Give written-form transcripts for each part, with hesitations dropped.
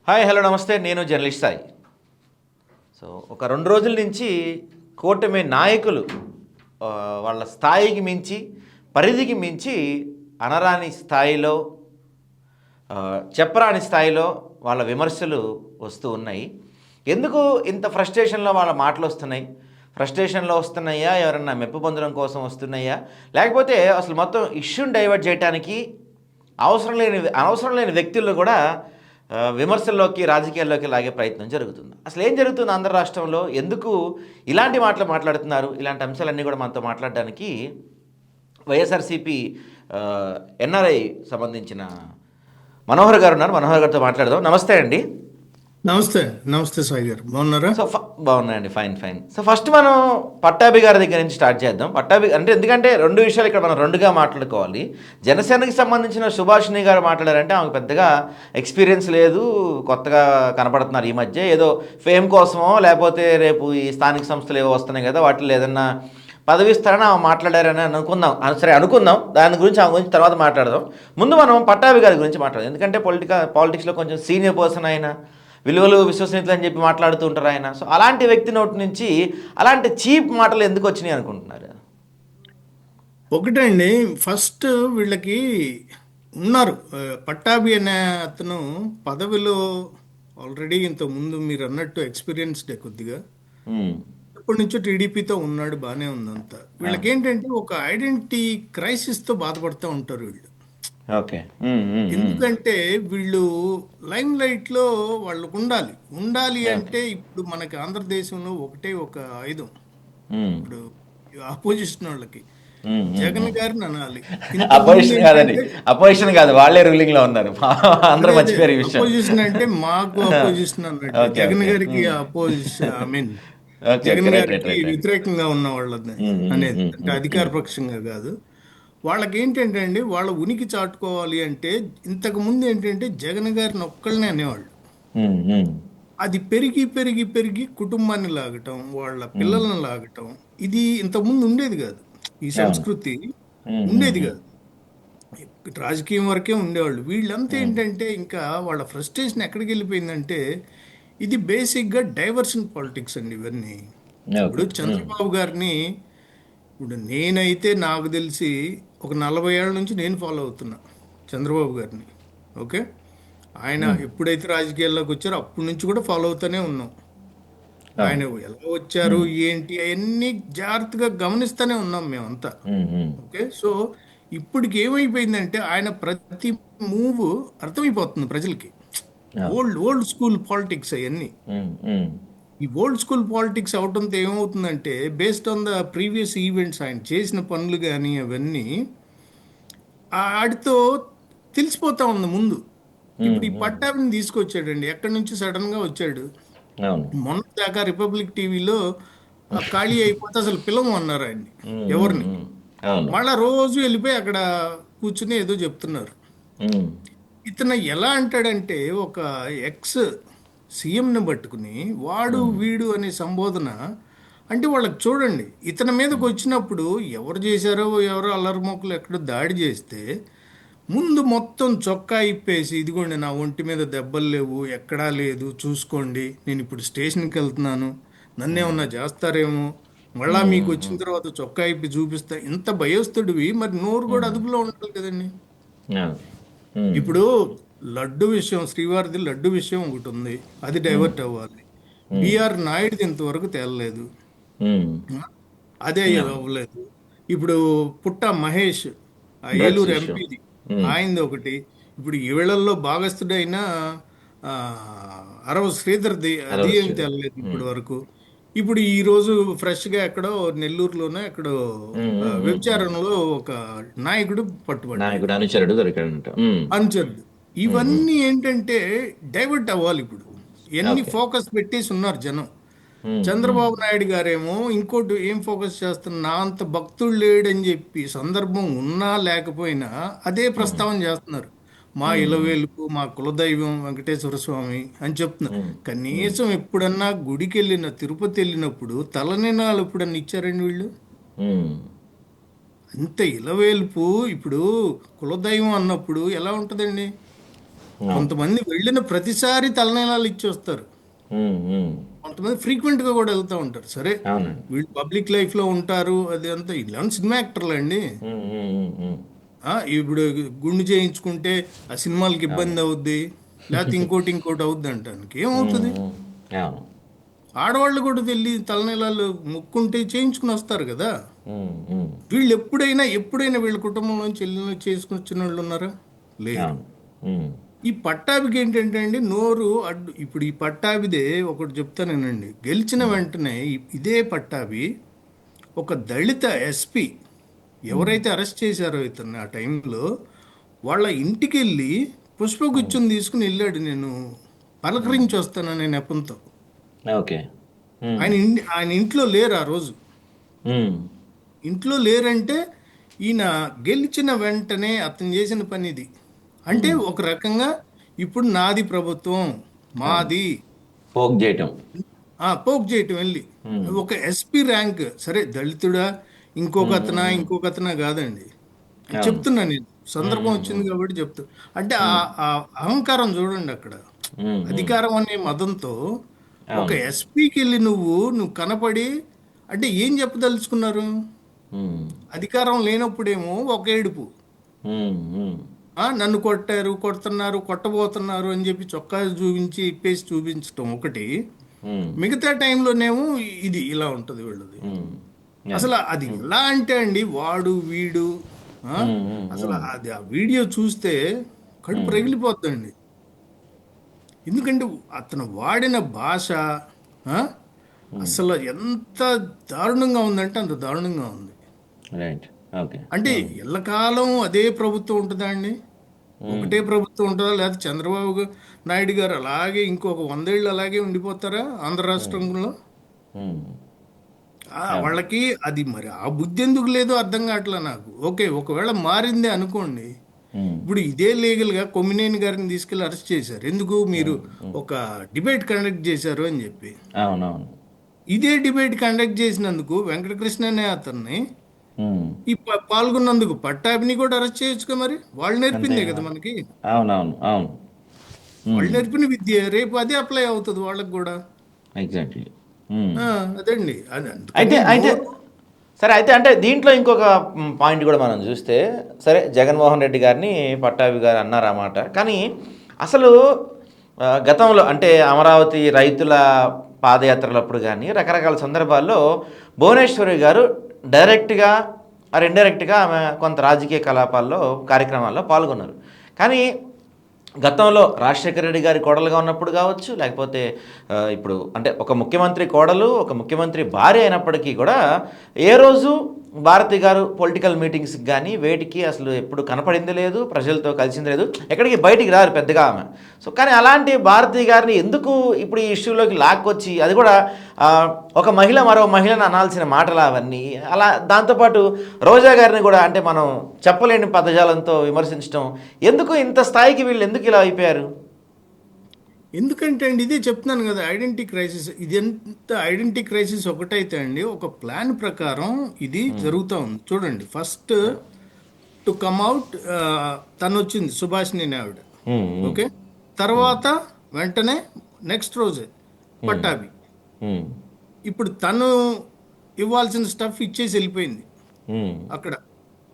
Hi hello నమస్తే. నేను journalist Sai. So ఒక 2 రోజుల నుంచి కూటమి నాయకులు వాళ్ళ స్థాయికి మించి, పరిధికి మించి అనరాని స్థాయిలో, చెప్పరాని స్థాయిలో వాళ్ళ విమర్శలు వస్తూ ఉన్నాయి. ఎందుకు ఇంత ఫ్రస్ట్రేషన్లో వాళ్ళ మాటలు వస్తున్నాయి? ఫ్రస్ట్రేషన్లో వస్తున్నాయా, ఎవరన్నా మెప్పు పొందడం కోసం వస్తున్నాయా, లేకపోతే అసలు మొత్తం ఇష్యూని డైవర్ట్ చేయడానికి అవసరం లేని వ్యక్తులను కూడా విమర్శల్లోకి, రాజకీయాల్లోకి లాగే ప్రయత్నం జరుగుతుంది. అసలు ఏం జరుగుతుంది ఆంధ్ర రాష్ట్రంలో? ఎందుకు ఇలాంటి మాటలు మాట్లాడుతున్నారు? ఇలాంటి అంశాలన్నీ కూడా మనతో మాట్లాడడానికి వైఎస్ఆర్సీపీ ఎన్ఆర్ఐ సంబంధించిన మనోహర్ గారు ఉన్నారు. మనోహర్ గారితో మాట్లాడదాం. నమస్తే అండి. నమస్తే. నమస్తే సాయి గారు, బాగున్నారా? సో బాగున్నాయండి, ఫైన్. సో ఫస్ట్ మనం పట్టాభి గారి దగ్గర నుంచి స్టార్ట్ చేద్దాం. పట్టాభి అంటే ఎందుకంటే 2 విషయాలు ఇక్కడ మనం 2గా మాట్లాడుకోవాలి. జనసేనకి సంబంధించిన సుభాషిణి గారు మాట్లాడారంటే ఆమెకు పెద్దగా ఎక్స్పీరియన్స్ లేదు, కొత్తగా కనపడుతున్నారు ఈ మధ్య. ఏదో ఫేమ్ కోసమో లేకపోతే రేపు ఈ స్థానిక సంస్థలు ఏవో వస్తున్నాయి కదా, వాటిలో ఏదన్నా పదవి ఇస్తారని ఆమె మాట్లాడారని అనుకుందాం. సరే అనుకుందాం, దాని గురించి ఆమె గురించి తర్వాత మాట్లాడదాం. ముందు మనం పట్టాభి గారి గురించి మాట్లాడదాం. ఎందుకంటే పాలిటిక్స్లో కొంచెం సీనియర్ పర్సన్ అయినా, విలువలు విశ్వసనీయతలు అని చెప్పి మాట్లాడుతూ ఉంటారు ఆయన. సో అలాంటి వ్యక్తి నోటి నుంచి అలాంటి చీప్ మాటలు ఎందుకు వచ్చినాయి అనుకుంటున్నారు? ఒకటండి, ఫస్ట్ వీళ్ళకి ఉన్నారు. పట్టాభి అనే అతను పదవిలో ఆల్రెడీ ఇంతకుముందు మీరు అన్నట్టు ఎక్స్పీరియన్స్డే కొద్దిగా. ఎప్పటి నుంచో టీడీపీతో ఉన్నాడు, బాగానే ఉందంతా. వీళ్ళకి ఏంటంటే ఒక ఐడెంటిటీ క్రైసిస్తో బాధపడుతూ ఉంటారు వీళ్ళు. ఓకే. ఎందుకంటే వీళ్ళు లైమ్ లైట్లో వాళ్ళకు ఉండాలి అంటే ఇప్పుడు మనకి ఆంధ్రదేశంలో ఒకటే ఒక ఆయుధం. ఇప్పుడు అపోజిషన్ వాళ్ళకి జగన్ గారిని అనాలి. అపోజిషన్ కాదు, వాళ్ళే రూలింగ్ లో ఉన్నారు. అందరూ మర్చిపోయారు ఈ విషయం. అపోజిషన్ అంటే మాకు అపోజిషన్ అన్నట్టు, జగన్ గారికి అపోజిషన్, ఐ మీన్ జగన్ గారికి వ్యతిరేకంగా ఉన్న వాళ్ళని అనేది, అంటే అధికార పక్షంగా కాదు. వాళ్ళకి ఏంటంటే అండి, వాళ్ళ ఉనికి చాటుకోవాలి అంటే ఇంతకు ముందు ఏంటంటే జగన్ గారిని ఒక్కళ్ళనే అనేవాళ్ళు. అది పెరిగి పెరిగి పెరిగి కుటుంబాన్ని లాగటం, వాళ్ళ పిల్లల్ని లాగటం, ఇది ఇంతకుముందు ఉండేది కాదు. ఈ సంస్కృతి ఉండేది కాదు. రాజకీయం వరకే ఉండేవాళ్ళు. వీళ్ళంతా ఏంటంటే ఇంకా వాళ్ళ ఫ్రస్ట్రేషన్ ఎక్కడికి వెళ్ళిపోయిందంటే, ఇది బేసిక్గా డైవర్షన్ పాలిటిక్స్ అండి ఇవన్నీ. ఇప్పుడు చంద్రబాబు గారిని, ఇప్పుడు నేనైతే నాకు తెలిసి ఒక 40 ఏళ్ళ నుంచి నేను ఫాలో అవుతున్నా చంద్రబాబు గారిని. ఓకే, ఆయన ఎప్పుడైతే రాజకీయాల్లోకి వచ్చారో అప్పటి నుంచి కూడా ఫాలో అవుతూనే ఉన్నాం. ఆయన ఎలా వచ్చారు ఏంటి అవన్నీ జాగ్రత్తగా గమనిస్తూనే ఉన్నాం మేమంతా. ఓకే, సో ఇప్పటికి ఏమైపోయిందంటే ఆయన ప్రతి మూవ్ అర్థమైపోతుంది ప్రజలకి. ఓల్డ్ స్కూల్ పాలిటిక్స్ అవన్నీ. ఈ ఓల్డ్ స్కూల్ పాలిటిక్స్ అవడంతో ఏమవుతుందంటే, based on the previous events, ఆయన చేసిన పనులు కానీ అవన్నీ ఆడితో తెలిసిపోతా ఉంది ముందు. ఇప్పుడు ఈ పట్టాభిని తీసుకొచ్చాడండి, ఎక్కడి నుంచి సడన్గా వచ్చాడు. మొన్న దాకా రిపబ్లిక్ టీవీలో ఖాళీ అయిపోతే అసలు పిలవం అన్నారు ఆయన్ని, ఎవరిని. మళ్ళా రోజు వెళ్ళిపోయి అక్కడ కూర్చుని ఏదో చెప్తున్నారు. ఇతను ఎలా అంటాడంటే, ఒక ఎక్స్ సీఎంని పట్టుకుని వాడు వీడు అనే సంబోధన. అంటే వాళ్ళకి చూడండి, ఇతని మీదకి వచ్చినప్పుడు ఎవరు చేశారో, ఎవరో అల్లరిమోకలు ఎక్కడో దాడి చేస్తే ముందు మొత్తం చొక్కా ఇప్పేసి, ఇదిగోండి నా ఒంటి మీద దెబ్బలు లేవు, ఎక్కడా లేదు, చూసుకోండి, నేను ఇప్పుడు స్టేషన్కి వెళ్తున్నాను, నన్నేమన్నా చేస్తారేమో, మళ్ళా మీకు వచ్చిన తర్వాత చొక్కా ఇప్పి చూపిస్తా. ఇంత భయస్తుడివి, మరి నోరు కూడా అదుపులో ఉండాలి కదండి. ఇప్పుడు లడ్డు విషయం, శ్రీవారిది లడ్డు విషయం ఒకటి ఉంది, అది డైవర్ట్ అవ్వాలి. బిఆర్ నాయుడుది ఇంతవరకు తేలలేదు, అదే అవ్వలేదు. ఇప్పుడు పుట్ట మహేష్ ఏలూరు ఎంపీది, ఆయనది ఒకటి. ఇప్పుడు ఈవేళల్లో భాగస్థుడైన అరవ శ్రీధర్ది, అది ఏం తేలలేదు ఇప్పటి వరకు. ఇప్పుడు ఈ రోజు ఫ్రెష్ గా ఎక్కడో నెల్లూరులోనే ఎక్కడో వ్యభిచారంలో ఒక నాయకుడు పట్టుబడ్డాడు, అనుచరుడు. ఇవన్నీ ఏంటంటే డైవర్ట్ అవ్వాలి. ఇప్పుడు ఎన్ని ఫోకస్ పెట్టేసి ఉన్నారు జనం. చంద్రబాబు నాయుడు గారేమో ఇంకోటి ఏం ఫోకస్ చేస్తున్నా, నా అంత భక్తుడు లేడని చెప్పి, సందర్భం ఉన్నా లేకపోయినా అదే ప్రస్తావన చేస్తున్నారు. మా ఇలవేలుపు, మా కులదైవం వెంకటేశ్వర స్వామి అని చెప్తున్నారు. కనీసం ఎప్పుడన్నా గుడికి వెళ్ళిన, తిరుపతి వెళ్ళినప్పుడు తలనినాలు ఎప్పుడన్నా ఇచ్చారండి వీళ్ళు? అంత ఇలవేల్పు. ఇప్పుడు కులదైవం అన్నప్పుడు ఎలా ఉంటుందండి? కొంతమంది వెళ్ళిన ప్రతిసారి తలనీలాలు ఇచ్చి వస్తారు, ఉమ్, ఉమ్. కొంతమంది ఫ్రీక్వెంట్ గా కూడా వెళ్తూ ఉంటారు. సరే, అవునండి. వీళ్ళు పబ్లిక్ లైఫ్ లో ఉంటారు, అది అంతా ఇలా సినిమా యాక్టర్లు అండి. ఉమ్, ఉమ్, ఉమ్, ఉమ్. ఇప్పుడు గుండు చేయించుకుంటే ఆ సినిమాలకి అవును. ఇబ్బంది అవుద్ది, లేకపోతే ఇంకోటి ఇంకోటి అవుద్ది అంటానికి ఉమ్, ఏమవుతుంది? ఉమ్. అవును. ఆడవాళ్ళు కూడా వెళ్ళి తలనీలాలు మొక్కుంటే చేయించుకుని వస్తారు కదా. ఉమ్, ఉమ్. వీళ్ళు ఎప్పుడైనా వీళ్ళ కుటుంబంలోంచి వెళ్ళి చేసుకుని వచ్చిన వాళ్ళు ఉన్నారా? లేరు. అవును. ఉమ్, ఈ పట్టాభికి ఏంటంటే అండి, నోరు అడ్డు. ఇప్పుడు ఈ పట్టాభిదే ఒకటి చెప్తానేనండి. గెలిచిన వెంటనే ఇదే పట్టాభి ఒక దళిత ఎస్పీ ఎవరైతే అరెస్ట్ చేశారో ఇతన్ని ఆ టైంలో, వాళ్ళ ఇంటికి వెళ్ళి పుష్పగుచ్చం తీసుకుని వెళ్ళాడు. నేను పలకరించి వస్తాననే నెపంతో. ఓకే. ఉమ్, ఆయన ఇంట్లో లేరు ఆ రోజు. ఉమ్. ఇంట్లో లేరంటే ఈయన గెలిచిన వెంటనే అతను చేసిన పని ఇది. అంటే ఒక రకంగా ఇప్పుడు నాది ప్రభుత్వం, అవును. మాది, పోక్ చేయటం. పోక్ చేయటం వెళ్ళి. ఉమ్, ఒక ఎస్పీ ర్యాంక్, సరే దళితుడా ఇంకొక ఉమ్, అతనా ఉమ్, ఉమ్. ఇంకొక అతనా కాదండి. అవును. చెప్తున్నా నేను, ఉమ్, సందర్భం ఉమ్, వచ్చింది ఉమ్. కాబట్టి చెప్తా. అంటే ఉమ్, ఆ అహంకారం చూడండి అక్కడ. ఉమ్, ఉమ్. అధికారం అనే మదంతో ఒక అవును. ఎస్పీకి వెళ్ళి నువ్వు కనపడి, అంటే ఏం చెప్పదలుచుకున్నారు? ఉమ్, అధికారం లేనప్పుడేమో ఒక ఏడుపు, ఉమ్, ఉమ్. నన్ను కొట్టారు, కొడుతున్నారు, కొట్టబోతున్నారు అని చెప్పి చొక్కా చూపించి ఇప్పేసి చూపించటం ఒకటి. ఉమ్, మిగతా టైంలోనేమో ఇది ఇలా ఉంటుంది వీళ్ళది. ఉమ్. అది. అసలు అది ఉమ్, ఎలా అంటే అండి, వాడు వీడు, ఆ, ఉమ్, ఉమ్, అసలు ఉమ్. అది ఆ వీడియో చూస్తే కడుపు ఉమ్. రగిలిపోద్దండి. ఎందుకంటే అతను వాడిన భాష, ఆ, అసలు ఎంత దారుణంగా ఉందంటే అంత దారుణంగా ఉంది. రైట్. ఓకే. అంటే ఉమ్, ఎల్లకాలం అదే ప్రభుత్వం ఉంటుందా అండి? ఉమ్, ఒకటే ప్రభుత్వం ఉంటుందా? లేకపోతే నాయుడు గారు అలాగే ఇంకొక 100 ఏళ్ళు అలాగే ఉండిపోతారా ఆంధ్ర ఉమ్, రాష్ట్రంలో? ఉమ్. అవును. వాళ్ళకి అది మరి ఆ బుద్ధి ఎందుకు లేదో అర్థం కావట్లే నాకు. ఓకే, ఒకవేళ మారిందే అనుకోండి. ఉమ్, ఇప్పుడు ఇదే లీగల్గా కొమ్మినేని గారిని తీసుకెళ్లి అరెస్ట్ చేశారు. ఎందుకు? మీరు ఉమ్, ఉమ్. ఒక డిబేట్ కండక్ట్ చేశారు అని చెప్పి. అవునవును. ఇదే డిబేట్ కండక్ట్ చేసినందుకు వెంకటకృష్ణ అనే అతన్ని, ఉమ్. ఈ పాల్గొన్నందుకు పట్టాభిని కూడా అరెస్ట్ చేయొచ్చుగా. మరి వాళ్ళు నేర్పిందే అంతేగా కదా మరి. మనకి. అవునవును. అవును. వాళ్ళు ఉమ్. నేర్పిన విద్య రేపు అదే అప్లై అవుతుంది వాళ్ళకి కూడా. ఎగ్జాక్ట్లీ. ఉమ్. ఆ, అదండి. అది అయితే అందుకని అయితే నోరు. సరే, అయితే అంటే దీంట్లో ఇంకొక పాయింట్ కూడా మనం చూస్తే, సరే జగన్మోహన్ రెడ్డి గారిని పట్టాభి గారు అన్నారు ఆ మాట. కానీ అసలు గతంలో అంటే అమరావతి రైతుల పాదయాత్రలప్పుడు కానీ రకరకాల సందర్భాల్లో భువనేశ్వరి గారు డైరెక్ట్గా ఆర్ ఇండైరెక్ట్గా ఆమె కొంత రాజకీయ కలాపాల్లో కార్యక్రమాల్లో పాల్గొన్నారు. కానీ గతంలో రాజశేఖర రెడ్డి గారి కోడలుగా ఉన్నప్పుడు కావచ్చు, లేకపోతే ఇప్పుడు అంటే ఒక ముఖ్యమంత్రి కోడలు, ఒక ముఖ్యమంత్రి భార్య అయినప్పటికీ కూడా ఏ రోజు భారతి గారు పొలిటికల్ మీటింగ్స్కి కానీ వేటికి అసలు ఎప్పుడు కనపడింది లేదు, ప్రజలతో కలిసింది లేదు, ఎక్కడికి బయటికి రారు పెద్దగా ఆమె. సో కానీ అలాంటి భారతి గారిని ఎందుకు ఇప్పుడు ఈ ఇష్యూలోకి లాక్కొచ్చి, అది కూడా ఆ, ఒక మహిళ మరో మహిళను అనాల్సిన మాటలు అవన్నీ, అలా దాంతోపాటు రోజా గారిని కూడా అంటే మనం చెప్పలేని పదజాలంతో విమర్శించడం, ఎందుకు ఇంత స్థాయికి వీళ్ళు ఎందుకు ఇలా అయిపోయారు? ఎందుకంటే అండి, ఇదే చెప్తున్నాను కదా, ఐడెంటిటీ క్రైసిస్. ఇది ఎంత ఐడెంటిటీ క్రైసిస్ ఒకటైతే అండి, ఒక ప్లాన్ ప్రకారం ఇది జరుగుతూ ఉంది. చూడండి, ఫస్ట్ టు కమ్ అవుట్ తను వచ్చింది సుభాషిణి ఆవిడ. ఉమ్, ఉమ్, ఓకే, తర్వాత వెంటనే నెక్స్ట్ రోజే ఉమ్, పట్టాభి. ఉమ్, ఇప్పుడు తను ఇవ్వాల్సిన స్టఫ్ ఇచ్చేసి వెళ్ళిపోయింది ఉమ్. అక్కడ.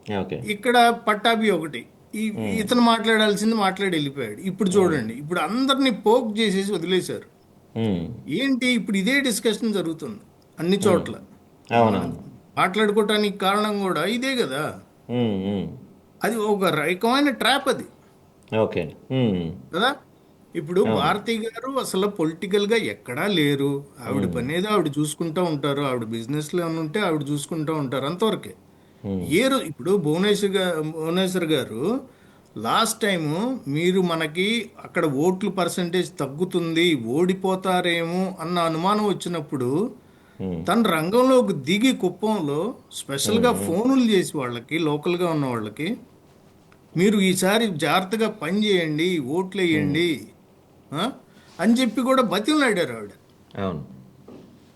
ఓకే. ఇక్కడ పట్టాభి ఒకటి, ఈ ఉమ్, ఇతను మాట్లాడాల్సింది మాట్లాడి వెళ్ళిపోయాడు. ఇప్పుడు ఉమ్, చూడండి, ఇప్పుడు అందరినీ పోక్ చేసేసి వదిలేశారు. ఉమ్, ఏంటి ఇప్పుడు ఇదే డిస్కషన్ జరుగుతుంది అన్ని ఉమ్. చోట్ల. మనం అవునవును. మాట్లాడుకోవటానికి కారణం కూడా ఇదే కదా. ఉమ్, ఉమ్. అది ఒక రకమైన ట్రాప్ అది ఓకే. ఉమ్, కదా. ఇప్పుడు అవును. భారతి గారు అసలు పొలిటికల్ గా ఎక్కడా లేరు. ఆవిడ ఉమ్, పని ఏదో ఆవిడ చూసుకుంటూ ఉంటారు. ఆవిడ బిజినెస్ లో ఏమైనా ఉంటే ఆవిడ చూసుకుంటూ ఉంటారు, అంతవరకే. ఉమ్, ఇప్పుడు భువనేశ్వర్ గారు లాస్ట్ టైము, మీరు మనకి అక్కడ ఓట్లు పర్సంటేజ్ తగ్గుతుంది, ఓడిపోతారేమో అన్న అనుమానం వచ్చినప్పుడు ఉమ్, తన రంగంలోకి దిగి కుప్పంలో ఉమ్, స్పెషల్గా ఉమ్. ఫోనులు చేసి వాళ్ళకి, లోకల్గా ఉన్న వాళ్ళకి, మీరు ఈసారి జాగ్రత్తగా పని చేయండి, ఓట్లు ఉమ్. వేయండి, ఆ, అని చెప్పి కూడా బతిమలాడారు ఆవిడ. అవును.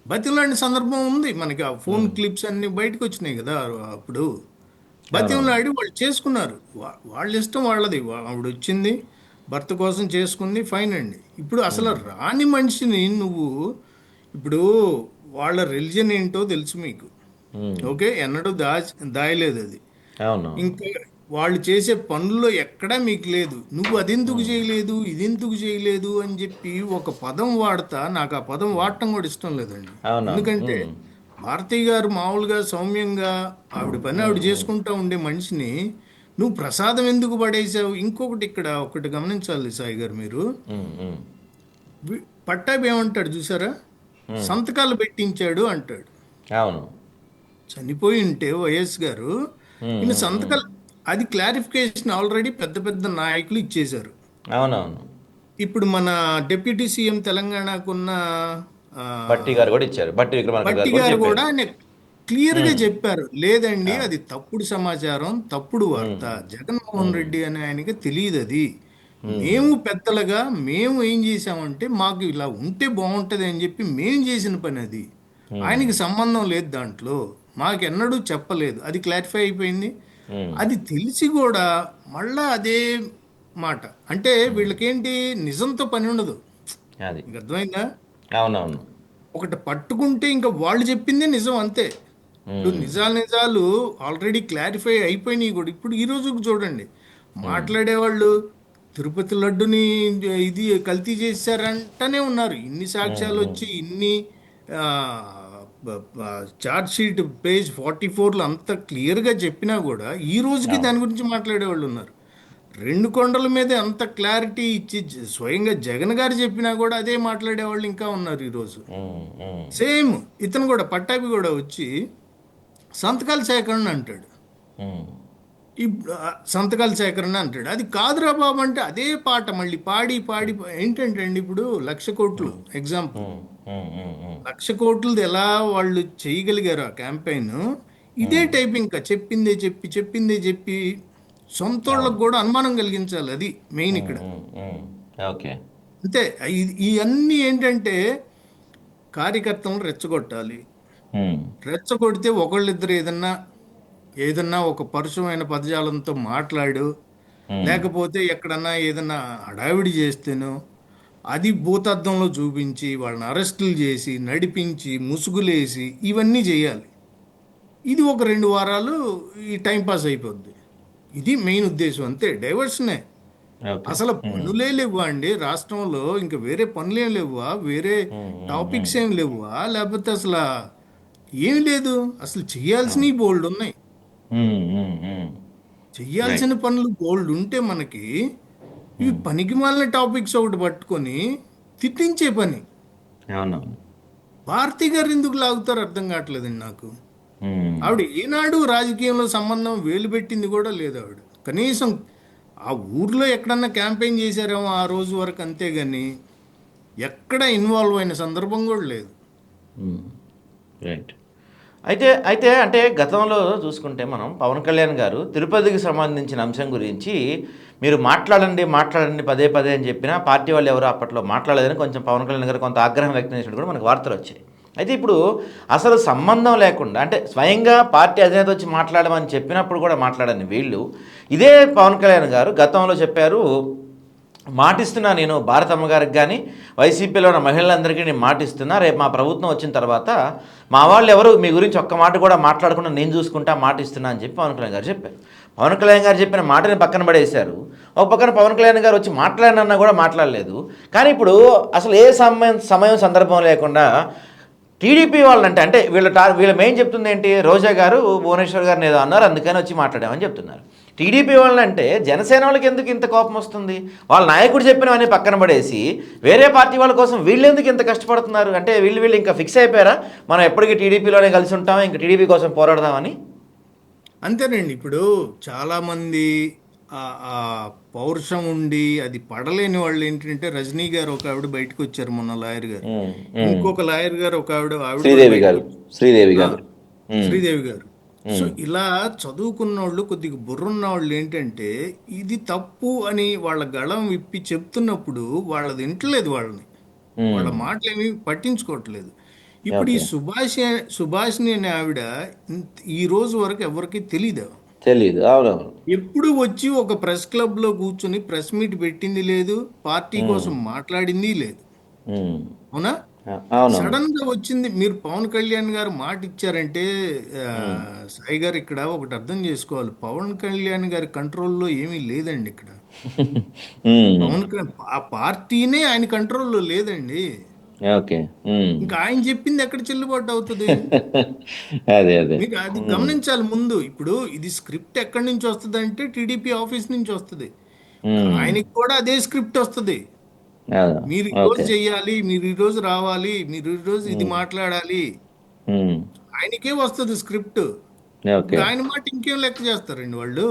బతిమలాడిన సందర్భం ఉంది మనకి. ఆ ఫోన్ ఉమ్, క్లిప్స్ అన్ని బయటకు వచ్చినాయి కదా అప్పుడు. అవునవును. బతిమలాడి వాళ్ళు చేసుకున్నారు. వాళ్ళ ఇష్టం వాళ్ళది. ఆవిడ వచ్చింది, భర్త కోసం చేసుకుంది ఫైన్ అండి. ఇప్పుడు అసలు రాని మనిషిని నువ్వు ఇప్పుడు వాళ్ళ రిలీజన్ ఏంటో తెలుసు మీకు. ఉమ్, ఓకే, ఎన్నడూ దాయలేదు అది. అవును. ఇంకా వాళ్ళు చేసే పనుల్లో ఎక్కడా మీకు లేదు. నువ్వు అదెందుకు చేయలేదు, ఇదెందుకు చేయలేదు అని చెప్పి ఒక పదం వాడతా, నాకు ఆ పదం వాడటం కూడా ఇష్టం లేదండి. అవునవును. ఎందుకంటే భారతయ్య గారు మామూలుగా సౌమ్యంగా ఆవిడ పని ఆవిడ చేసుకుంటా ఉండే మనిషిని నువ్వు ప్రసాదం ఎందుకు పడేసావు? ఇంకొకటి ఇక్కడ ఒకటి గమనించాలి సాయి గారు మీరు. ఉమ్, ఉమ్, పట్టాభి ఏమంటాడు చూసారా? సంతకాలు పెట్టించాడు అంటాడు. అవును. చనిపోయి ఉంటే వైఎస్ గారు ఉమ్, ఈయన ఉమ్, ఉమ్, సంతకాలు, అది క్లారిఫికేషన్ ఆల్రెడీ పెద్ద పెద్ద నాయకులు ఇచ్చేశారు. అవునవును. ఇప్పుడు మన డిప్యూటీ సీఎం తెలంగాణకున్న ఆ, బట్టి గారు కూడా ఇచ్చారు, బట్టి విక్రమార్క గారు భట్టి కూడా గారు కూడా చెప్పారు. ఆయన క్లియర్గా ఉమ్, చెప్పారు, లేదండి అవును. అది తప్పుడు సమాచారం, తప్పుడు వార్త, ఉమ్, జగన్మోహన్ ఉమ్, రెడ్డి అనే ఆయనకి తెలియదు అది. ఉమ్, మేము పెద్దలుగా మేము ఏం చేసామంటే మాకు ఇలా ఉంటే బాగుంటుంది అని చెప్పి మేము చేసిన పని అది. ఉమ్, ఆయనకి సంబంధం లేదు దాంట్లో, మాకెన్నడూ చెప్పలేదు, అది క్లారిఫై అయిపోయింది. ఉమ్, అది తెలిసి కూడా మళ్ళా అదే మాట అంటే ఉమ్, వీళ్ళకేంటి, నిజంతో పని ఉండదు. అది. మీకు అర్థమైందా? అవునవును. ఒకటి పట్టుకుంటే ఇంకా వాళ్ళు చెప్పిందే నిజం అంతే. ఇప్పుడు ఉమ్, నిజాలు నిజాలు ఆల్రెడీ క్లారిఫై అయిపోయినాయి కూడా. ఇప్పుడు ఈ రోజుకి చూడండి, ఉమ్, మాట్లాడేవాళ్ళు తిరుపతి లడ్డుని ఇది కల్తీ చేశారంటనే ఉన్నారు. ఇన్ని ఉమ్, సాక్ష్యాలు ఉమ్, వచ్చి ఇన్ని చార్జ్ షీట్ పేజ్ 44లో అంత క్లియర్గా చెప్పినా కూడా ఈ రోజుకి అవును. దాని గురించి మాట్లాడేవాళ్ళు ఉన్నారు. రెండు కొండల మీద అంత క్లారిటీ ఇచ్చి స్వయంగా జగన్ గారు చెప్పినా కూడా అదే మాట్లాడేవాళ్ళు ఇంకా ఉన్నారు ఈరోజు. ఉమ్, ఉమ్, సేమ్ ఇతను కూడా పట్టాభి కూడా వచ్చి సంతకాల సేకరణ అంటాడు. ఉమ్, ఇప్పుడు సంతకాల సేకరణ అంటాడు. అది కాదురా బాబు అంటే అదే పాట మళ్ళీ పాడి పాడి ఏంటంటే అండి, ఇప్పుడు 1,00,00,000 ఎగ్జాంపుల్, ఉమ్, ఉమ్, ఉమ్, ఉమ్, 1,00,00,000 ఎలా వాళ్ళు చేయగలిగారు ఆ క్యాంపెయిన్. ఇదే ఉమ్, టైప్ ఇంకా చెప్పిందే చెప్పి చెప్పిందే చెప్పి సొంతోళ్ళకు అవును. కూడా అనుమానం కలిగించాలి, అది మెయిన్ ఉమ్, ఇక్కడ. ఉమ్, ఉమ్, ఓకే. అంతే. ఇవన్నీ ఏంటంటే కార్యకర్తలను రెచ్చగొట్టాలి. ఉమ్, రెచ్చగొడితే ఒకళ్ళిద్దరు ఏదన్నా ఏదన్నా ఒక పరుషమైన పదజాలంతో మాట్లాడు, ఉమ్, లేకపోతే ఎక్కడన్నా ఏదన్నా హడావిడి చేస్తేనో అది భూతద్దంలో చూపించి వాళ్ళని అరెస్టులు చేసి నడిపించి ముసుగులేసి ఇవన్నీ చేయాలి. ఇది ఒక 2 వారాలు ఈ టైం పాస్ అయిపోద్ది. ఇది మెయిన్ ఉద్దేశం, అంతే. డైవర్షనే. ఓకే. అసలు ఉమ్, పనులే లేవా అండి రాష్ట్రంలో? ఇంకా వేరే పనులేం లేవా? వేరే ఉమ్, ఉమ్, ఉమ్, టాపిక్స్ ఏం లేవా? లేకపోతే అసలు ఏం లేదు. అసలు అవును. చేయాల్సినవి బోల్డ్ ఉన్నాయి. ఉమ్, ఉమ్, ఉమ్, రైట్. చెయ్యాల్సిన పనులు బోల్డ్ ఉంటే మనకి ఇవి ఉమ్, పనికి మాలిన టాపిక్స్ ఒకటి పట్టుకొని తిట్టించే పని. అవునవును. భారతి గారు ఎందుకు లాగుతారో అర్థం కావట్లేదండి నాకు. ఉమ్, ఆవిడ ఏనాడు రాజకీయంలో సంబంధం వేలు పెట్టింది కూడా లేదు ఆవిడ. కనీసం ఆ ఊర్లో ఎక్కడన్నా క్యాంపెయిన్ చేశారేమో ఆ రోజు వరకు, అంతేగాని ఎక్కడ ఇన్వాల్వ్ అయిన సందర్భం కూడా లేదు. ఉమ్, రైట్. అయితే అయితే అంటే గతంలో చూసుకుంటే మనం పవన్ కళ్యాణ్ గారు తిరుపతికి సంబంధించిన అంశం గురించి మీరు మాట్లాడండి మాట్లాడండి పదే పదే అని చెప్పినా పార్టీ వాళ్ళు ఎవరు అప్పట్లో మాట్లాడలేదని కొంచెం పవన్ కళ్యాణ్ గారు కొంత ఆగ్రహం వ్యక్తం చేసినట్టు కూడా మనకు వార్తలు వచ్చాయి. అయితే ఇప్పుడు అసలు సంబంధం లేకుండా అంటే స్వయంగా పార్టీ అధినేత వచ్చి మాట్లాడమని చెప్పినప్పుడు కూడా మాట్లాడని వీళ్ళు ఇదే పవన్ కళ్యాణ్ గారు గతంలో చెప్పారు, మాటిస్తున్నా నేను భారతమ్మ గారికి కానీ వైసీపీలో ఉన్న మహిళలందరికీ నేను మాటిస్తున్నా, రేపు మా ప్రభుత్వం వచ్చిన తర్వాత మా వాళ్ళు ఎవరు మీ గురించి ఒక్క మాట కూడా మాట్లాడకుండా నేను చూసుకుంటా మాటిస్తున్నా అని చెప్పి పవన్ కళ్యాణ్ గారు చెప్పారు. పవన్ కళ్యాణ్ గారు చెప్పిన మాటని పక్కన పడేశారు. ఒక పక్కన పవన్ కళ్యాణ్ గారు వచ్చి మాట్లాడినన్నా కూడా మాట్లాడలేదు. కానీ ఇప్పుడు అసలు ఏ సమయం సందర్భం లేకుండా టీడీపీ వాళ్ళంటే అంటే వీళ్ళ మెయిన్ చెప్తుంది ఏంటి, రోజా గారు భువనేశ్వర్ గారిని ఏదో అన్నారు అందుకని వచ్చి మాట్లాడామని చెప్తున్నారు. టీడీపీ వాళ్ళంటే జనసేన వాళ్ళకి ఎందుకు ఇంత కోపం వస్తుంది? వాళ్ళ నాయకుడు చెప్పినవన్నీ పక్కన పడేసి వేరే పార్టీ వాళ్ళ కోసం వీళ్ళు ఎందుకు ఇంత కష్టపడుతున్నారు? అంటే వీళ్ళు ఇంకా ఫిక్స్ అయిపోయారా మనం ఎప్పటికీ టీడీపీలోనే కలిసి ఉంటాం, ఇంకా టీడీపీ కోసం పోరాడదామని? అంతేనండి. ఇప్పుడు చాలామంది ఆ ఆ పౌరుషం ఉండి అది పడలేని వాళ్ళు ఏంటంటే, రజనీ గారు ఒక ఆవిడ బయటకు వచ్చారు మొన్న, లాయర్ గారు. ఉమ్, ఉమ్. ఇంకొక లాయర్ గారు ఒక ఆవిడ, ఆవిడ కూడా శ్రీదేవి బయటకు గారు, వచ్చారు. శ్రీదేవి ఆ, గారు. ఉమ్, శ్రీదేవి గారు. సో ఉమ్, ఇలా చదువుకున్నోళ్ళు, కొద్దిగా బుర్రున్న వాళ్ళు ఏంటంటే ఇది తప్పు అని వాళ్ళ గళం విప్పి చెప్తున్నప్పుడు వాళ్ళది వింటలేదు వాళ్ళని. వాళ్ళ ఉమ్, మాటలేమి పట్టించుకోవట్లేదు. ఇప్పుడు ఈ ఓకే. సుభాషిణి అనే ఆవిడ ఈ రోజు వరకు ఎవరికి తెలీదు. తెలీదు. అవునవును. ఎప్పుడు వచ్చి ఒక ప్రెస్ క్లబ్ లో కూర్చుని ప్రెస్ మీట్ పెట్టింది లేదు, పార్టీ కోసం మాట్లాడింది లేదు. ఉమ్. అవునా? అవునవును. సడన్ గా వచ్చింది. మీరు పవన్ కళ్యాణ్ గారు మాట ఇచ్చారంటే ఆ, సాయి గారు ఇక్కడ ఒకటి అర్థం చేసుకోవాలి. పవన్ కళ్యాణ్ గారి కంట్రోల్లో ఏమీ లేదండి ఇక్కడ. ఉమ్. ఆ పార్టీనే ఆయన కంట్రోల్లో లేదండి. ఓకే. ఉమ్. ఇంకా ఆయన చెప్పింది ఎక్కడ చెల్లుబాటు అవుతుంది? అదే అదే. మీకు అది ఉమ్. గమనించాలి ముందు. ఇప్పుడు ఇది స్క్రిప్ట్ ఎక్కడి నుంచి వస్తుంది అంటే టీడీపీ ఆఫీస్ నుంచి వస్తుంది. ఉమ్. ఆయనకి కూడా అదే స్క్రిప్ట్ వస్తుంది. అదా. మీరు ఈ రోజు ఓకే. చెయ్యాలి, మీరు ఈ రోజు రావాలి, మీరు ఈ రోజు ఇది ఉమ్. మాట్లాడాలి. ఉమ్. ఆయనకే వస్తుంది స్క్రిప్ట్. ఓకే. ఇంకా ఆయన మాట ఇంకేం లెక్క చేస్తారండి వాళ్ళు?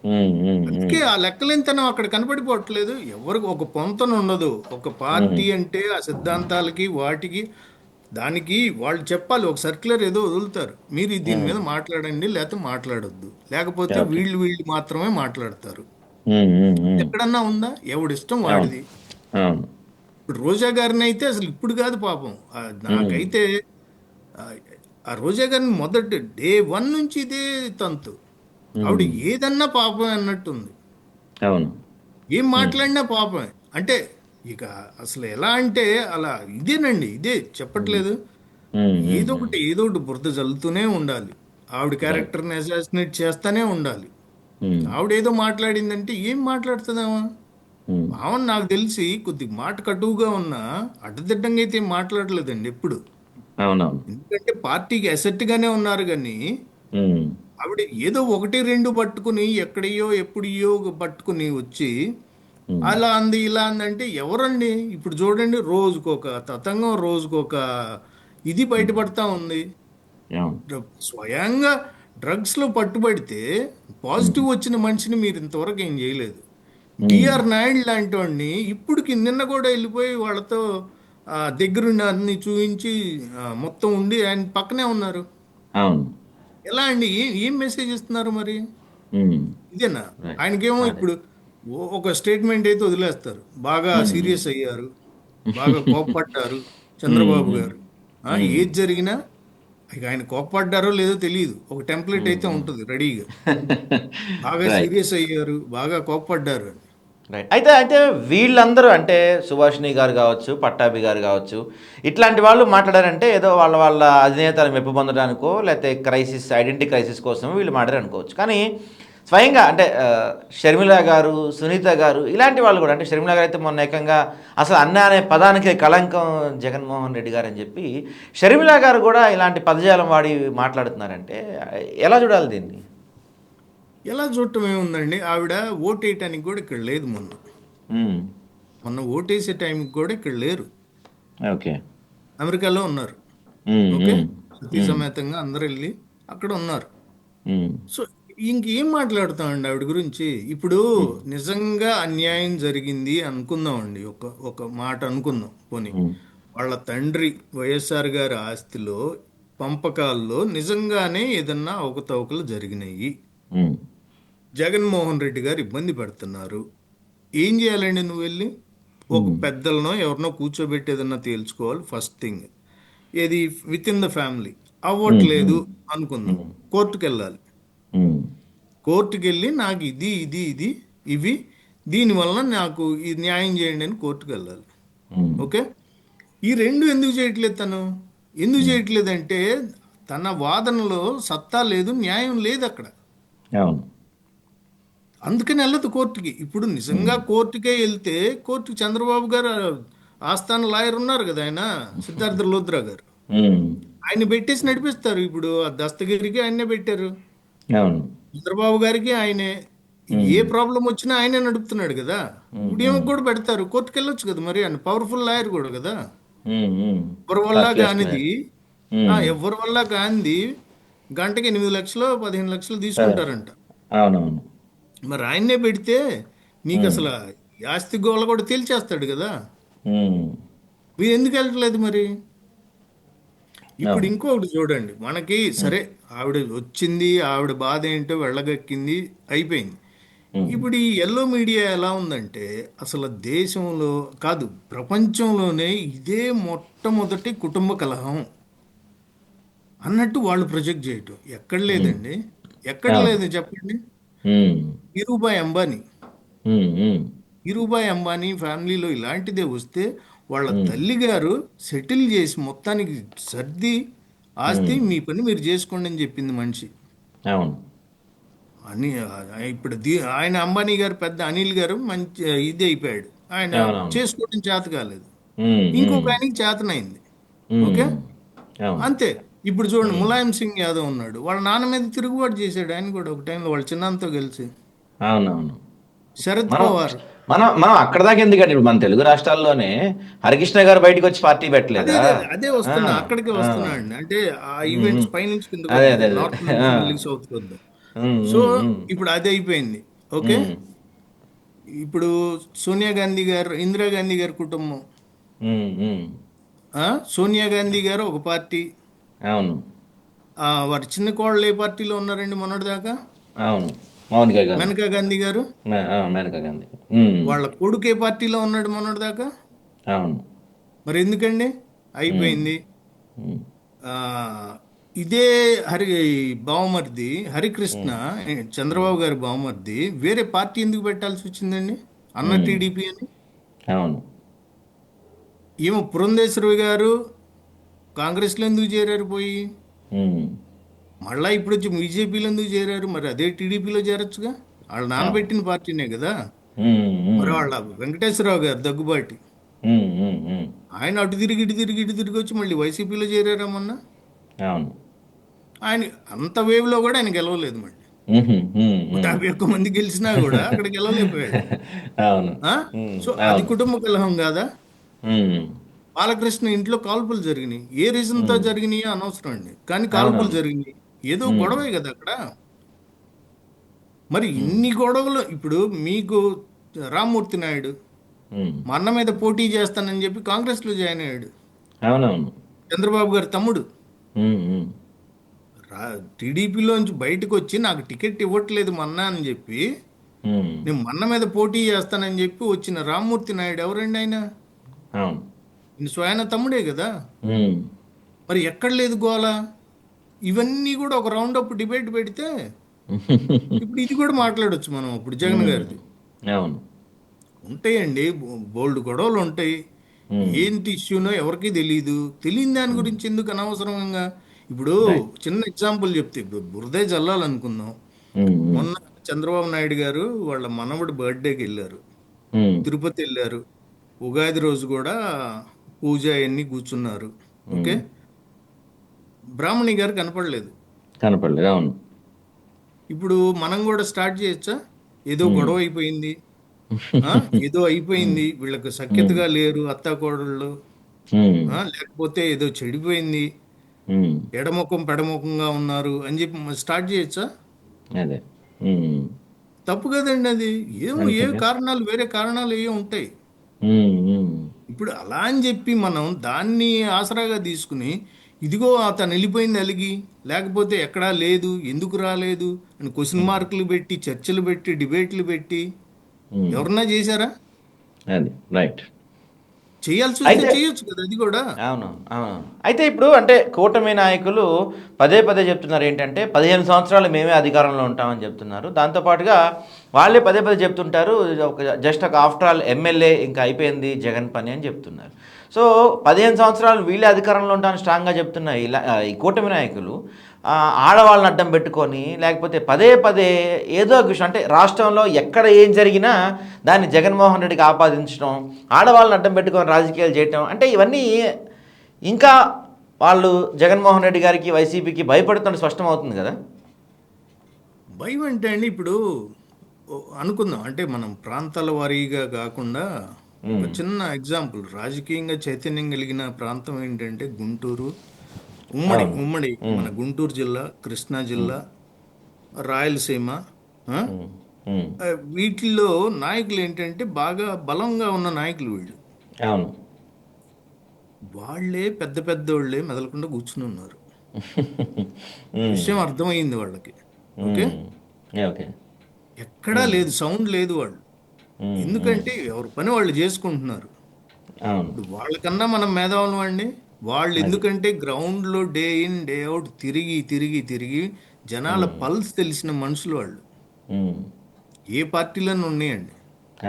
ఉమ్. ఉమ్. అందుకే ఉమ్. ఆ లెక్కలేనితనం అక్కడ కనపడిపోవట్లేదు. ఎవరికి ఒక పొంతన ఉండదు. ఒక ఉమ్. పార్టీ అంటే ఆ సిద్ధాంతాలకి వాటికి దానికి వాళ్ళు చెప్పాలి. ఒక సర్క్యులర్ ఏదో వదులుతారు, మీరు దీని ఉమ్. మీద మాట్లాడండి లేకపోతే మాట్లాడొద్దు, లేకపోతే ఓకే. వీళ్ళు వీళ్ళు మాత్రమే మాట్లాడతారు. ఉమ్. ఉమ్. ఉమ్. ఎక్కడన్నా ఉందా? ఎవడిష్టం అవును. వాడిది. అవును. ఇప్పుడు రోజా గారిని అయితే అసలు ఇప్పుడు కాదు పాపం. ఉమ్. నాకైతే ఆ ఆ రోజా గారిని మొదటి డే 1 నుంచి ఇదే తంతు. ఆవిడ ఉమ్. ఏదన్నా పాపం అన్నట్టుంది. అవును. ఏం ఉమ్. మాట్లాడినా పాపమే. అంటే ఇక అసలు ఎలా అంటే అలా ఇదేనండి, ఇదే ఉమ్. చెప్పట్లేదు. ఉమ్. ఉమ్. ఏదో ఒకటి బురద జల్లుతూనే ఉండాలి. ఆవిడ రైట్. క్యారెక్టర్ని అసాసినేట్ చేస్తూనే ఉండాలి. ఉమ్. ఆవిడ ఏదో మాట్లాడిందంటే ఏం మాట్లాడుతుందామా? ఉమ్. ఆమె నాకు తెలిసి కొద్దిగా మాట కటువుగా ఉన్నా అడ్డదిడ్డంగా అయితే ఏం మాట్లాడలేదండి ఎప్పుడు. అవునవును. ఎందుకంటే పార్టీకి అసెట్ గానే ఉన్నారు కానీ ఉమ్. ఆవిడ ఏదో ఒకటి రెండు పట్టుకుని ఎక్కడియో ఎప్పుడియో పట్టుకుని వచ్చి ఉమ్. అలా అంది ఇలా అంది అంటే ఎవరండి? ఇప్పుడు చూడండి, రోజుకొక తతంగం, రోజుకొక ఇది బయటపడతా ఉంది. అవును. స్వయంగా డ్రగ్స్లో పట్టుబడితే ఉమ్. పాజిటివ్ వచ్చిన మనిషిని మీరు ఇంతవరకు ఏం చేయలేదు. ఉమ్. బిఆర్ నాయుడు లాంటి వాడిని ఇప్పటికి నిన్న కూడా వెళ్ళిపోయి వాళ్ళతో దగ్గరుండి అన్ని చూపించి మొత్తం ఉండి ఆయన పక్కనే ఉన్నారు. అవును. ఎలా అండి? ఏం మెసేజ్ ఇస్తున్నారు మరి? ఉమ్. ఇదేనా? రైట్. ఆయనకేమో అదే. ఇప్పుడు ఒక స్టేట్మెంట్ అయితే వదిలేస్తారు. బాగా ఉమ్. సీరియస్ అయ్యారు, బాగా కోప్పడ్డారు ఉమ్. చంద్రబాబు ఉమ్. గారు. ఉమ్. ఏది జరిగినా ఇక ఆయన కోప్పడ్డారో లేదో తెలియదు. ఒక టెంప్లెట్ ఉమ్. అయితే ఉమ్. ఉంటుంది రెడీగా. బాగా రైట్. సీరియస్ అయ్యారు, బాగా కోప్పడ్డారు అని. రైట్. అయితే వీళ్ళందరూ అంటే సుభాషిణి గారు కావచ్చు, పట్టాభి గారు కావచ్చు, ఇట్లాంటి వాళ్ళు మాట్లాడారంటే ఏదో వాళ్ళ వాళ్ళ అధినేతలు మెప్పు పొందడానికో, లేకపోతే ఐడెంటిటీ క్రైసిస్ కోసం వీళ్ళు మాట్లాడారు అనుకోవచ్చు. కానీ స్వయంగా అంటే షర్మిల గారు, సునీత గారు ఇలాంటి వాళ్ళు కూడా అంటే షర్మిల గారు అయితే మొన్న ఏకంగా అసలు అన్న అనే పదానికి కళంకం జగన్మోహన్ రెడ్డి గారు అని చెప్పి షర్మిల గారు కూడా ఇలాంటి పదజాలం వాడి మాట్లాడుతున్నారంటే ఎలా చూడాలి దీన్ని? ఎలా చూడటం ఏముందండి? ఆవిడ ఓటేయటానికి కూడా ఇక్కడ లేదు మొన్న. ఉమ్. మొన్న ఓటేసే టైంకి కూడా ఇక్కడ లేరు. ఓకే. అమెరికాలో ఉన్నారు. ఉమ్. ఓకే, ఉమ్. సతీ ఉమ్. సమేతంగా అందరు వెళ్ళి అక్కడ ఉన్నారు. ఉమ్. సో ఇంకేం మాట్లాడుతామండి ఆవిడ గురించి? ఇప్పుడు ఉమ్. నిజంగా అన్యాయం జరిగింది అనుకుందామండి, ఒక ఒక మాట అనుకుందాం పోనీ. ఉమ్. వాళ్ళ తండ్రి వైఎస్ఆర్ గారి ఆస్తిలో పంపకాల్లో నిజంగానే ఏదన్నా అవకతవకలు జరిగినాయి, ఉమ్. జగన్మోహన్ రెడ్డి గారు ఇబ్బంది పెడుతున్నారు. ఏం చేయాలండి? నువ్వు వెళ్ళి ఒక ఉమ్. పెద్దలనో ఎవరినో కూర్చోబెట్టి ఏదన్నా తేల్చుకోవాలి ఫస్ట్ థింగ్. ఏది విత్ ఇన్ ద ఫ్యామిలీ ఉమ్. అవ్వట్లేదు ఉమ్. అనుకుందాం, ఉమ్. కోర్టుకు వెళ్ళాలి. ఉమ్. కోర్టుకి వెళ్ళి నాకు ఇది ఇది ఇది ఇవి దీనివల్ల నాకు ఇది న్యాయం చేయండి అని కోర్టుకు వెళ్ళాలి. ఉమ్. ఓకే, ఈ రెండు ఎందుకు చేయట్లేదు తను? ఎందుకు ఉమ్. చేయట్లేదంటే తన వాదనలో సత్తా లేదు, న్యాయం లేదు అక్కడ. అవును. అందుకని వెళ్ళదు కోర్టుకి. ఇప్పుడు నిజంగా ఉమ్. కోర్టుకే వెళ్తే కోర్టుకి చంద్రబాబు గారు ఆస్థాన లాయర్ ఉన్నారు కదా, ఆయన సిద్ధార్థ లోద్రా గారు, ఉమ్. ఆయన పెట్టేసి నడిపిస్తారు. ఇప్పుడు ఆ దస్తగిరికి ఆయనే పెట్టారు, అవును. చంద్రబాబు గారికి ఆయనే. ఏ ఉమ్. ప్రాబ్లం వచ్చినా ఆయనే నడుపుతున్నాడు కదా. ఉమ్. ఇప్పుడు ఉమ్. ఏమో కూడా పెడతారు, కోర్టుకు వెళ్ళొచ్చు కదా మరి. ఆయన పవర్ఫుల్ లాయర్ కూడా కదా. ఉమ్. ఉమ్. ఎవరి వల్ల ఫస్ట్ క్లాస్ కానిది, ప్లేయర్. ఉమ్. ఎవరి వల్ల కానిది గంటకి 8 లక్షలు 15 లక్షలు సరే. తీసుకుంటారంట. అవునవును. మరి ఆయన్నే పెడితే నీకు ఉమ్. అసలు ఈ ఆస్తి గోళ కూడా తేల్చేస్తాడు కదా. ఉమ్. మీరు ఎందుకు వెళ్ళట్లేదు మరి? ఇప్పుడు అవును. ఇంకొకటి చూడండి, మనకి ఉమ్. సరే ఆవిడ వచ్చింది, ఆవిడ బాధ ఏంటో వెళ్ళగక్కింది, అయిపోయింది. ఉమ్. ఇప్పుడు ఈ ఎల్లో మీడియా ఎలా ఉందంటే అసలు దేశంలో కాదు ప్రపంచంలోనే ఇదే మొట్టమొదటి కుటుంబ కలహం అన్నట్టు వాళ్ళు ప్రొజెక్ట్ చేయటం ఎక్కడ ఉమ్. లేదండి. ఎక్కడ అవును. లేదు చెప్పండి. ఉమ్, ధీరూభాయ్ అంబానీ ఉమ్, ఉమ్, ధీరూభాయ్ అంబానీ ఫ్యామిలీలో ఇలాంటిదే వస్తే వాళ్ళ ఉమ్, తల్లి గారు సెటిల్ చేసి మొత్తానికి సర్ది ఆస్తి ఉమ్, మీ పని మీరు చేసుకోండి అని చెప్పింది మనిషి. అవును. అని ఇప్పుడు ఆయన అంబానీ గారు పెద్ద అనిల్ గారు మంచి ఇది అయిపోయాడు. ఆయన అవునవును. చేసుకోవడం చేత కాలేదు. ఉమ్, ఉమ్, ఇంకొక ఆయనకి చేతనైంది. ఓకే, ఉమ్, అవును. అంతే. ఇప్పుడు చూడండి, ఉమ్, ములాయం సింగ్ యాదవ్ ఉన్నాడు, వాళ్ళ నాన్న మీద తిరుగుబాటు చేశాడు ఆయన కూడా ఒక టైంలో వాళ్ళ చిన్నంతో కలిసి. అవునవును. శరద్ మనం పవార్. మనం మనం అక్కడ దాకా ఎందుకండి, ఇప్పుడు మన తెలుగు రాష్ట్రాల్లోనే హరికృష్ణ గారు బయటకు వచ్చి పార్టీ అదే పెట్టలేదా? అదే అదే ఆ, వస్తున్నా, అక్కడికే ఆ, వస్తున్నా అండి. అంటే ఆ ఉమ్, ఉమ్. ఈవెంట్స్ పైనుంచి కిందకు అదే వద్దాం, అదే అదే. నార్త్ ఆ, నుంచి మళ్ళీ సౌత్కి వద్దాం. ఉమ్, సో ఉమ్, ఉమ్, ఇప్పుడు అది అయిపోయింది. ఓకే, ఉమ్, ఇప్పుడు సోనియా గాంధీ గారు, ఇందిరాగాంధీ గారి కుటుంబం. ఉమ్, ఉమ్. సోనియా గాంధీ గారు ఒక పార్టీ, అవును, వారి చిన్న కోడలు ఏ పార్టీలో ఉన్నారండి మొన్నటిదాకా? అవును. మౌనిక గాంధీ. మేనకా గాంధీ గారు. మేనకా గాంధీ. ఉమ్, వాళ్ళ కొడుకు ఏ పార్టీలో ఉన్నాడు మొన్నటిదాకా? అవును. మరి ఎందుకండి ఉమ్, అయిపోయింది. ఉమ్, ఆ, ఇదే హరి బావమరిది హరికృష్ణ, చంద్రబాబు గారి బావమరిది వేరే పార్టీ ఎందుకు పెట్టాల్సి వచ్చిందండి? అన్న ఉమ్, టీడీపీ అని. అవును. ఏమో పురంధేశ్వరి గారు కాంగ్రెస్లో ఎందుకు చేరారు పోయి? ఉమ్, మళ్ళా ఇప్పుడు వచ్చి బీజేపీలో ఎందుకు చేరారు? మరి అదే టీడీపీలో చేరొచ్చుగా, వాళ్ళు అవును. నానబెట్టిన పార్టీనే కదా. ఉమ్, మరి ఉమ్, వాళ్ళ వెంకటేశ్వరరావు గారు దగ్గుబాటి, ఉమ్, ఉమ్, ఉమ్, ఆయన అటు తిరిగి ఇటు తిరిగి ఇటు తిరిగి వచ్చి మళ్ళీ వైసీపీలో చేరారమ్మన్నా. అవును. ఆయన అంత వేవ్లో కూడా ఆయన గెలవలేదు మళ్ళీ. ఉహు, ఉమ్, నూట ఉమ్. యాభై ఒక్క మంది గెలిచినా కూడా అక్కడ గెలవలేకపోయాడు. అవును. ఆ? ఉమ్, సో అది అవును. కుటుంబ కలహం కాదా? ఉమ్, బాలకృష్ణ ఇంట్లో కాల్పులు జరిగినాయి, ఏ రీజన్తో ఉమ్, జరిగినాయో అనవసరం అండి, కానీ కాల్పులు అవునవును. జరిగినాయి. ఏదో ఉమ్, గొడవే కదా అక్కడ. మరి ఉమ్, ఇన్ని గొడవలు ఇప్పుడు మీకు, రామ్మూర్తి నాయుడు ఉమ్, మా అన్న మీద పోటీ చేస్తానని చెప్పి కాంగ్రెస్లో జాయిన్ అయ్యాడు. అవునవును. చంద్రబాబు గారి తమ్ముడు ఉమ్, ఉమ్, రా టీడీపీలోంచి బయటకు వచ్చి నాకు టికెట్ ఇవ్వట్లేదు మా అన్న అని చెప్పి, ఉమ్, నేను మా అన్న మీద పోటీ చేస్తానని చెప్పి వచ్చిన రామ్మూర్తి నాయుడు ఎవరండి ఆయన? అవును. ఈయన స్వయాన తమ్ముడే కదా. ఉమ్, మరి ఎక్కడ లేదు గోల? ఇవన్నీ కూడా ఒక రౌండ్ అప్ డిబేట్ పెడితే ఇప్పుడు ఇది కూడా మాట్లాడొచ్చు మనం ఇప్పుడు జగన్ ఉమ్, గారిది. అవును. ఉంటాయండి, బోల్డ్ గొడవలు ఉంటాయి. ఉమ్, ఏంటి ఇష్యూనో ఎవరికీ తెలియదు. తెలియని దాని ఉమ్, గురించి ఎందుకు అనవసరంగా? ఇప్పుడు రైట్. చిన్న ఎగ్జాంపుల్ చెప్తే, ఇప్పుడు బురదే జల్లాలనుకుందాం. ఉమ్, ఉమ్, మొన్న చంద్రబాబు నాయుడు గారు వాళ్ళ మనవడు బర్త్డేకి వెళ్ళారు, ఉమ్, తిరుపతి వెళ్ళారు. ఉగాది రోజు కూడా పూజ అవన్నీ కూర్చున్నారు. ఓకే, ఉమ్. బ్రాహ్మణి గారు కనపడలేదు. కనపడలేదు. అవును. ఇప్పుడు మనం కూడా స్టార్ట్ చేయొచ్చా? ఏదో ఉమ్, గొడవ అయిపోయింది, ఆ, ఏదో ఉమ్, అయిపోయింది, వీళ్ళకి ఉమ్, సఖ్యతగా లేరు అత్తాకోడళ్ళు, ఉమ్, లేకపోతే ఏదో చెడిపోయింది, ఉమ్, ఎడముఖం పెడముఖంగా ఉన్నారు అని చెప్పి స్టార్ట్ చేయొచ్చా? అదే. ఉమ్, తప్పు కదండి అది. ఏమో ఏ అంతేగా. కారణాలు, వేరే కారణాలు ఏ ఉంటాయి. ఉమ్, ఉమ్, ఇప్పుడు అలా అని చెప్పి మనం దాన్ని ఆసరాగా తీసుకుని, ఇదిగో అతను వెళ్ళిపోయింది అలిగి, లేకపోతే ఎక్కడా లేదు, ఎందుకు రాలేదు అని క్వశ్చన్ ఉమ్, మార్కులు పెట్టి, చర్చలు పెట్టి, డిబేట్లు పెట్టి ఉమ్. ఎవరన్నా చేశారా? అది రైట్. చేయాల్సి వస్తే అయితే చేయొచ్చు కదా అది కూడా. అవును, అవును. అయితే ఇప్పుడు అంటే కూటమి నాయకులు పదే పదే చెప్తున్నారు ఏంటంటే 15 సంవత్సరాలు మేమే అధికారంలో ఉంటామని చెప్తున్నారు. దాంతోపాటుగా వాళ్ళే పదే పదే చెప్తుంటారు, జస్ట్ ఒక ఆఫ్టర్ ఆల్ ఎమ్మెల్యే ఇంకా అయిపోయింది జగన్ పని అని చెప్తున్నారు. సో 15 సంవత్సరాలు వీళ్ళే అధికారంలో ఉంటామని స్ట్రాంగ్గా చెప్తున్న ఈ కూటమి నాయకులు ఆడవాళ్ళని అడ్డం పెట్టుకొని, లేకపోతే పదే పదే ఏదో ఒక విషయం అంటే రాష్ట్రంలో ఎక్కడ ఏం జరిగినా దాన్ని జగన్మోహన్ రెడ్డికి ఆపాదించడం, ఆడవాళ్ళని అడ్డం పెట్టుకొని రాజకీయాలు చేయటం, అంటే ఇవన్నీ ఇంకా వాళ్ళు జగన్మోహన్ రెడ్డి గారికి వైసీపీకి భయపడుతున్నట్టు స్పష్టమవుతుంది కదా. భయం అంటే అండి, ఇప్పుడు అనుకుందాం, అంటే మనం ప్రాంతాల వారీగా కాకుండా ఒక ఉమ్, చిన్న ఎగ్జాంపుల్, రాజకీయంగా చైతన్యం కలిగిన ప్రాంతం ఏంటంటే గుంటూరు. ఉమ్మడి అవును. ఉమ్మడి ఉమ్, మన గుంటూరు జిల్లా, కృష్ణా ఉమ్, జిల్లా, రాయలసీమ. ఆ? ఉమ్, ఉమ్, వీటిల్లో నాయకులు ఏంటంటే బాగా బలంగా ఉన్న నాయకులు వీళ్ళు. అవును. వాళ్ళే పెద్ద పెద్దోళ్ళే మెదలకుండా కూర్చుని ఉన్నారు. ఉమ్, విషయం అర్థమైంది వాళ్ళకి. ఓకే, ఉమ్, ఓకే. ఎక్కడా ఉమ్, లేదు, సౌండ్ లేదు వాళ్ళు. ఉమ్, ఉమ్, ఎందుకంటే ఎవరి పని వాళ్ళు చేసుకుంటున్నారు. అవును. ఇప్పుడు వాళ్ళకన్నా మనం మేధావులం అండి. వాళ్ళు అది. ఎందుకంటే గ్రౌండ్లో డే ఇన్ డే అవుట్ తిరిగి తిరిగి తిరిగి జనాల పల్స్ తెలిసిన మనుషులు వాళ్ళు. ఉమ్. ఏ పార్టీలోనే ఉన్నాయండి.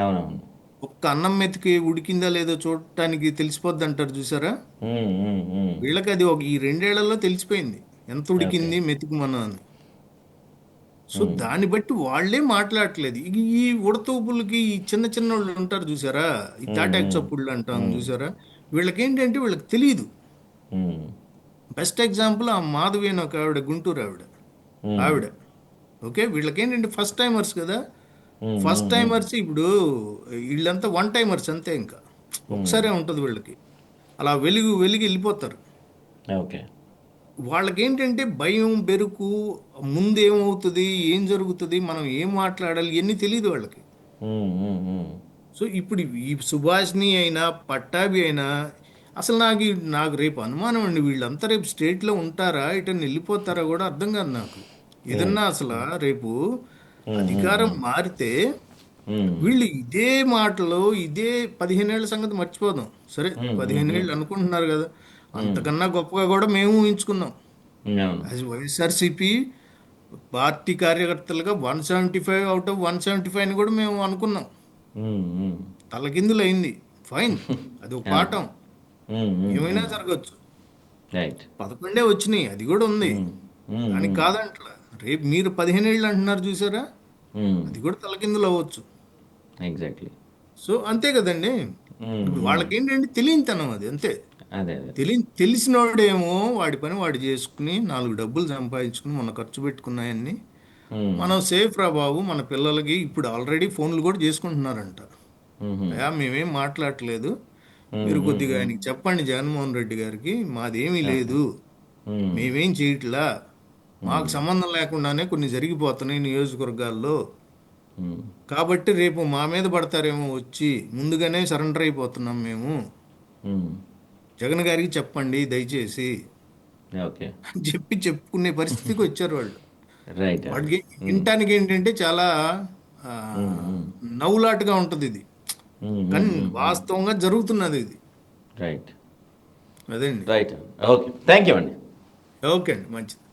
అవునవును. ఒక్క అన్నం మెతికి ఉడికిందా లేదో చూడటానికి తెలిసిపోద్ది అంటారు చూసారా? ఉమ్, ఉమ్, ఉమ్. వీళ్ళకి అది ఈ 2 ఏళ్లలో తెలిసిపోయింది ఎంత ఓకే. ఉడికింది మెతుకు మన అని. సో దాన్ని బట్టి వాళ్ళే మాట్లాడట్లేదు. ఈ ఉడతూపులకి ఈ చిన్న చిన్న వాళ్ళు ఉంటారు చూసారా, ఈ ఉమ్, తాటాకు ఉమ్, చప్పుళ్ళు అంటాం చూసారా, వీళ్ళకి ఏంటంటే వీళ్ళకి తెలియదు. ఉమ్, బెస్ట్ ఎగ్జాంపుల్ ఆ మాధవి అని ఒక ఆవిడ, గుంటూరు ఆవిడ. ఉమ్, ఆవిడ ఓకే, వీళ్ళకి ఏంటంటే ఫస్ట్ టైమర్స్ కదా. ఉమ్, ఫస్ట్ ఉమ్, ఉమ్. టైమర్స్ ఇప్పుడు వీళ్ళంతా వన్ టైమర్స్ అంతే, ఇంకా ఒకసారే ఉంటుంది వీళ్ళకి. అలా వెలుగు వెలిగి వెళ్ళిపోతారు. ఓకే. వాళ్ళకి ఏంటంటే భయం, బెరుకు, ముందు ఏమవుతుంది, ఏం జరుగుతుంది, మనం ఏం మాట్లాడాలి, ఇవన్నీ తెలియదు వాళ్ళకి. ఉమ్, ఉమ్, ఉమ్. సో ఇప్పుడు ఈ సుభాష్ని అయినా పట్టాభి అయినా అసలు నాకు రేపు అనుమానం అండి, వీళ్ళంతా రేపు స్టేట్లో ఉంటారా, ఇటు వెళ్ళిపోతారా కూడా అర్థం కాదు నాకు. ఏదన్నా అసలు రేపు ఉమ్, ఉమ్, అధికారం ఉమ్. మారితే ఉమ్, వీళ్ళు ఇదే మాటలు, ఇదే 15 ఏళ్ల సంగతి మర్చిపోదాం. సరే, ఉమ్, ఉమ్, 15 ఏళ్ళు అనుకుంటున్నారు కదా, అంతకన్నా గొప్పగా కూడా మేము ఊహించుకున్నాం. అవును. యాజ్ వైఎస్ఆర్సిపి పార్టీ కార్యకర్తలుగా 175 అవుట్ ఆఫ్ 175 అని కూడా మేము అనుకున్నాం. ఉమ్, ఉమ్. తలకిందులు అయింది. ఫైన్, అది ఒక అవును. పాఠం. ఉమ్, ఉమ్, ఏమైనా ఉమ్. జరగచ్చు. రైట్. 11 వచ్చినాయి, అది కూడా ఉంది. ఉమ్, ఉమ్, దానికి ఉమ్, కాదంటలా. రేపు మీరు 15 ఏళ్ళు అంటున్నారు చూసారా, ఉమ్. అది కూడా తలకిందులు అవ్వచ్చు. ఎగ్జాక్ట్లీ. సో అంతే కదండి. ఉమ్, ఇప్పుడు ఉమ్. వాళ్ళకి ఏంటంటే తెలియనితనం, అది అంతే. అదే అదే. తెలిసినోడేమో వాడి పని వాడు చేసుకుని 4 డబ్బులు సంపాదించుకుని మన ఖర్చు పెట్టుకున్నాయన్ని ఉమ్, మనం సేఫ్ రా బాబు, మన పిల్లలకి ఇప్పుడు ఆల్రెడీ ఫోన్లు కూడా చేసుకుంటున్నారంట. ఉమ్, అయ్యా మేమేం మాట్లాడట్లేదు, ఉమ్, మీరు ఉమ్, కొద్దిగా ఉమ్. ఆయనకి చెప్పండి జగన్మోహన్ రెడ్డి గారికి, మాదేమీ ఓకే. లేదు, ఉమ్, మేమేం చేయట్లా, మాకు ఉమ్, సంబంధం లేకుండానే కొన్ని జరిగిపోతున్నాయి నియోజకవర్గాల్లో, ఉమ్. కాబట్టి రేపు మా మీద పడతారేమో వచ్చి, ముందుగానే సరెండర్ అయిపోతున్నాం మేము, ఉమ్. జగన్ గారికి చెప్పండి దయచేసి ఓకే. అని చెప్పుకునే పరిస్థితికి వచ్చారు వాళ్ళు. రైట్ అండి. వాడికి ఉమ్, వినటానికి ఏంటంటే చాలా ఆ, ఉమ్, ఉమ్, నవ్వులాటగా ఉంటుంది ఇది, ఉమ్, ఉమ్, కానీ ఉమ్, ఉమ్. వాస్తవంగా జరుగుతున్నది ఇది. రైట్. అదండి. రైట్ అండి. ఓకే. థ్యాంక్ యూ అండి. ఓకే అండి, మంచిది.